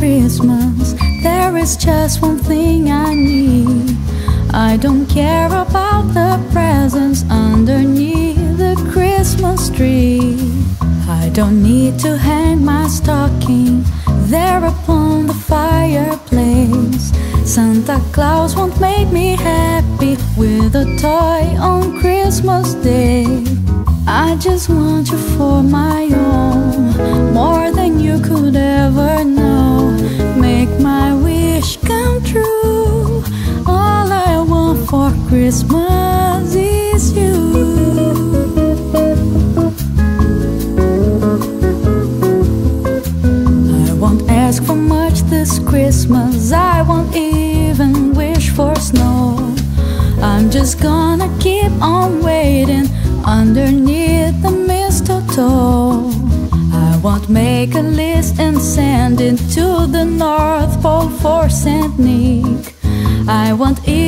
Christmas, there is just one thing I need. I don't care about the presents underneath the Christmas tree. I don't need to hang my stocking there upon the fireplace. Santa Claus won't make me happy with a toy on Christmas Day. I just want you for my own, more than you could ever know. Make my wish come true. All I want for Christmas is you. I won't ask for much this Christmas. I won't even wish for snow. I'm just gonna keep on waiting underneath the mistletoe. I won't make a list and send it to the North Pole for Saint Nick. I won't even